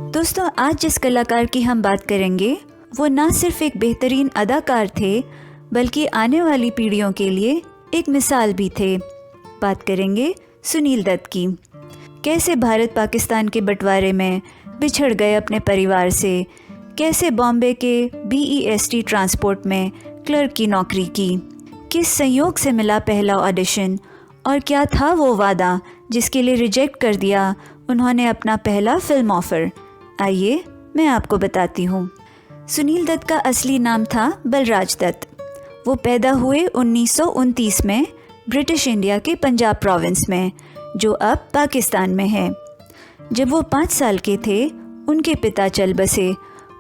दोस्तों, आज जिस कलाकार की हम बात करेंगे वो ना सिर्फ एक बेहतरीन अदाकार थे बल्कि आने वाली पीढ़ियों के लिए एक मिसाल भी थे। बात करेंगे सुनील दत्त की। कैसे भारत पाकिस्तान के बंटवारे में बिछड़ गए अपने परिवार से, कैसे बॉम्बे के BEST ट्रांसपोर्ट में क्लर्क की नौकरी की, किस संयोग से मिला पहला ऑडिशन और क्या था वो वादा जिसके लिए रिजेक्ट कर दिया उन्होंने अपना पहला फिल्म ऑफर। आइए मैं आपको बताती हूँ। सुनील दत्त का असली नाम था बलराज दत्त। वो पैदा हुए 1929 में ब्रिटिश इंडिया के पंजाब प्रोविंस में, जो अब पाकिस्तान में है। जब वो 5 साल के थे उनके पिता चल बसे।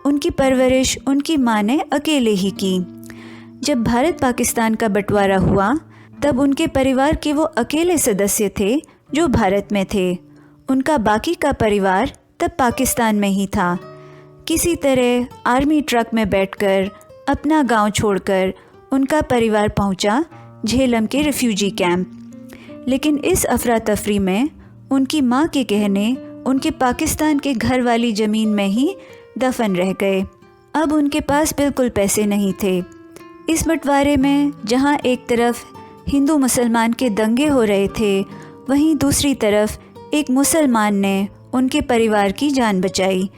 उनकी परवरिश उनकी माँ ने अकेले ही की। जब भारत पाकिस्तान का बंटवारा हुआ तब उनके परिवार के वो अकेले सदस्य थे जो भारत में थे। उनका बाकी का परिवार तब पाकिस्तान में ही था। किसी तरह आर्मी ट्रक में बैठकर अपना गांव छोड़कर उनका परिवार पहुंचा झेलम के रिफ्यूजी कैंप। लेकिन इस अफरा तफरी में उनकी माँ के कहने उनके पाकिस्तान के घर वाली ज़मीन में ही दफन रह गए। अब उनके पास बिल्कुल पैसे नहीं थे। इस बंटवारे में जहाँ एक तरफ हिंदू मुसलमान के दंगे हो रहे थे, वहीं दूसरी तरफ एक मुसलमान ने उनके परिवार की जान बचाई।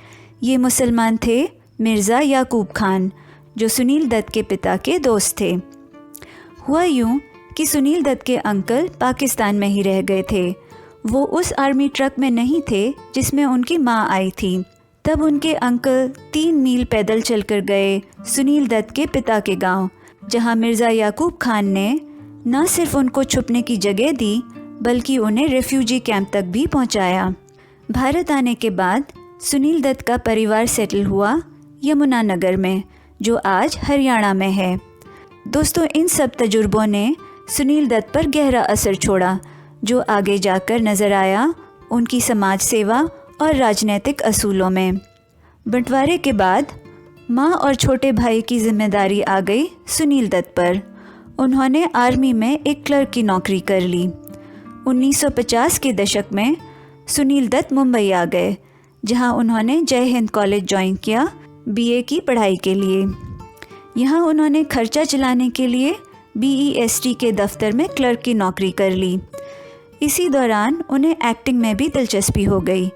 ये मुसलमान थे मिर्ज़ा याकूब खान, जो सुनील दत्त के पिता के दोस्त थे। हुआ यूँ कि सुनील दत्त के अंकल पाकिस्तान में ही रह गए थे। वो उस आर्मी ट्रक में नहीं थे जिसमें उनकी माँ आई थी। तब उनके अंकल 3 मील पैदल चलकर गए सुनील दत्त के पिता के गांव, जहां मिर्ज़ा याकूब खान ने न सिर्फ उनको छुपने की जगह दी बल्कि उन्हें रेफ्यूजी कैंप तक भी पहुंचाया। भारत आने के बाद सुनील दत्त का परिवार सेटल हुआ यमुनानगर में, जो आज हरियाणा में है। दोस्तों, इन सब तजुर्बों ने सुनील दत्त पर गहरा असर छोड़ा, जो आगे जाकर नज़र आया उनकी समाज सेवा और राजनीतिक असूलों में। बंटवारे के बाद माँ और छोटे भाई की जिम्मेदारी आ गई सुनील दत्त पर। उन्होंने आर्मी में एक क्लर्क की नौकरी कर ली। 1950 के दशक में सुनील दत्त मुंबई आ गए, जहां उन्होंने जय हिंद कॉलेज ज्वाइन किया BA की पढ़ाई के लिए। यहाँ उन्होंने खर्चा चलाने के लिए BEST के दफ्तर में क्लर्क की नौकरी कर ली। इसी दौरान उन्हें एक्टिंग में भी दिलचस्पी हो गई।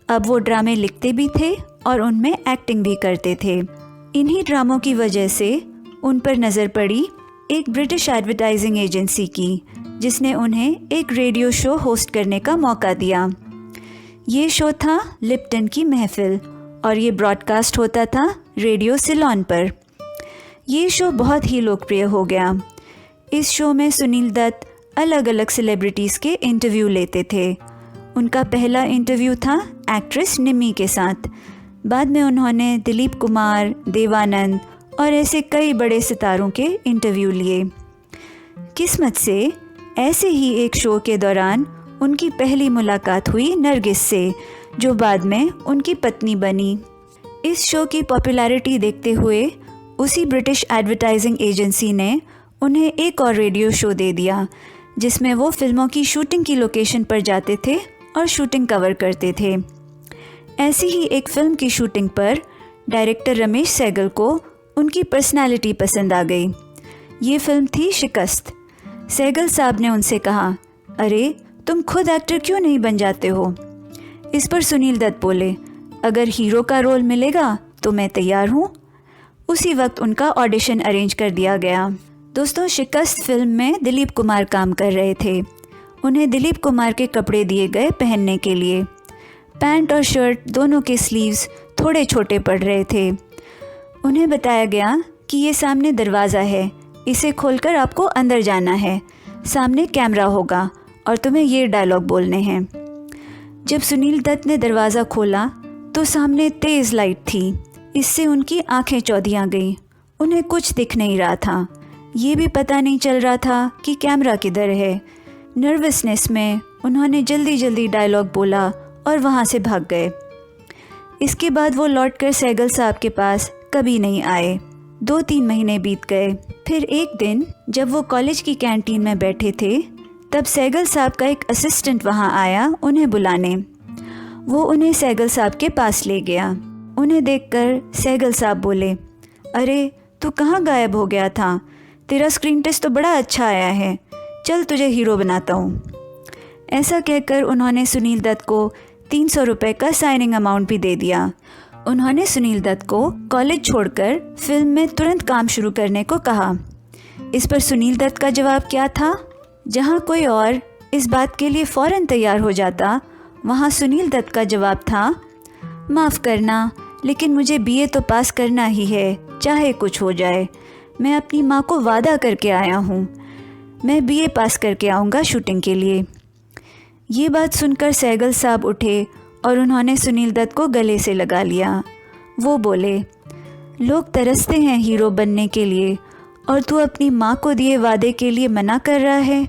अब वो ड्रामे लिखते भी थे और उनमें एक्टिंग भी करते थे। इन्हीं ड्रामों की वजह से उन पर नज़र पड़ी एक ब्रिटिश एडवर्टाइजिंग एजेंसी की, जिसने उन्हें एक रेडियो शो होस्ट करने का मौका दिया। ये शो था लिप्टन की महफिल और ये ब्रॉडकास्ट होता था रेडियो सिलोन पर। ये शो बहुत ही लोकप्रिय हो गया। इस शो में सुनील दत्त अलग अलग सेलिब्रिटीज़ के इंटरव्यू लेते थे। उनका पहला इंटरव्यू था एक्ट्रेस निम्मी के साथ। बाद में उन्होंने दिलीप कुमार, देवानंद और ऐसे कई बड़े सितारों के इंटरव्यू लिए। किस्मत से ऐसे ही एक शो के दौरान उनकी पहली मुलाकात हुई नरगिस से, जो बाद में उनकी पत्नी बनी। इस शो की पॉपुलैरिटी देखते हुए उसी ब्रिटिश एडवर्टाइजिंग एजेंसी ने उन्हें एक और रेडियो शो दे दिया, जिसमें वो फिल्मों की शूटिंग की लोकेशन पर जाते थे और शूटिंग कवर करते थे। ऐसी ही एक फिल्म की शूटिंग पर डायरेक्टर रमेश सहगल को उनकी पर्सनालिटी पसंद आ गई। ये फिल्म थी शिकस्त। सहगल साहब ने उनसे कहा, अरे तुम खुद एक्टर क्यों नहीं बन जाते हो? इस पर सुनील दत्त बोले, अगर हीरो का रोल मिलेगा तो मैं तैयार हूँ। उसी वक्त उनका ऑडिशन अरेंज कर दिया गया। दोस्तों, शिकस्त फिल्म में दिलीप कुमार काम कर रहे थे। उन्हें दिलीप कुमार के कपड़े दिए गए पहनने के लिए। पैंट और शर्ट दोनों के स्लीव्स थोड़े छोटे पड़ रहे थे। उन्हें बताया गया कि ये सामने दरवाज़ा है, इसे खोलकर आपको अंदर जाना है, सामने कैमरा होगा और तुम्हें ये डायलॉग बोलने हैं। जब सुनील दत्त ने दरवाज़ा खोला तो सामने तेज़ लाइट थी। इससे उनकी आंखें चौधियाँ गईं। उन्हें कुछ दिख नहीं रहा था। ये भी पता नहीं चल रहा था कि कैमरा किधर है। नर्वसनेस में उन्होंने जल्दी जल्दी डायलॉग बोला और वहाँ से भाग गए। इसके बाद वो लौटकर सहगल साहब के पास कभी नहीं आए। 2-3 महीने बीत गए। फिर एक दिन जब वो कॉलेज की कैंटीन में बैठे थे, तब सहगल साहब का एक असिस्टेंट वहाँ आया उन्हें बुलाने। वो उन्हें सहगल साहब के पास ले गया। उन्हें देखकर सहगल साहब बोले, अरे तू कहाँ गायब हो गया था? तेरा स्क्रीन टेस्ट तो बड़ा अच्छा आया है, चल तुझे हीरो बनाता हूँ। ऐसा कहकर उन्होंने सुनील दत्त को 300 रुपये का साइनिंग अमाउंट भी दे दिया। उन्होंने सुनील दत्त को कॉलेज छोड़कर फिल्म में तुरंत काम शुरू करने को कहा। इस पर सुनील दत्त का जवाब क्या था? जहाँ कोई और इस बात के लिए फ़ौरन तैयार हो जाता, वहाँ सुनील दत्त का जवाब था, माफ़ करना लेकिन मुझे बीए तो पास करना ही है, चाहे कुछ हो जाए। मैं अपनी माँ को वादा करके आया हूँ, मैं बीए पास करके आऊँगा शूटिंग के लिए। ये बात सुनकर सहगल साहब उठे और उन्होंने सुनील दत्त को गले से लगा लिया। वो बोले, लोग तरसते हैं हीरो बनने के लिए और तू अपनी माँ को दिए वादे के लिए मना कर रहा है।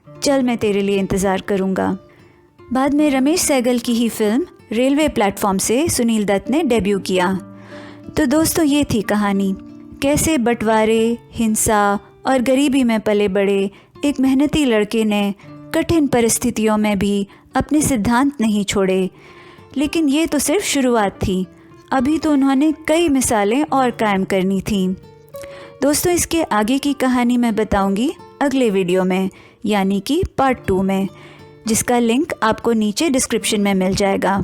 चल मैं तेरे लिए इंतज़ार करूँगा। बाद में रमेश सहगल की ही फिल्म रेलवे प्लेटफॉर्म से सुनील दत्त ने डेब्यू किया। तो दोस्तों, ये थी कहानी, कैसे बंटवारे, हिंसा और गरीबी में पले बड़े एक मेहनती लड़के ने कठिन परिस्थितियों में भी अपने सिद्धांत नहीं छोड़े। लेकिन ये तो सिर्फ शुरुआत थी, अभी तो उन्होंने कई मिसालें और कायम करनी थीं। दोस्तों, इसके आगे की कहानी मैं बताऊंगी अगले वीडियो में, यानी कि पार्ट 2 में, जिसका लिंक आपको नीचे डिस्क्रिप्शन में मिल जाएगा।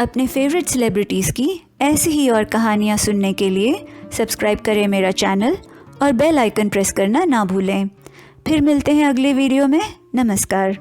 अपने फेवरेट सेलिब्रिटीज़ की ऐसी ही और कहानियाँ सुनने के लिए सब्सक्राइब करें मेरा चैनल और बेल आइकन प्रेस करना ना भूलें। फिर मिलते हैं अगले वीडियो में। नमस्कार।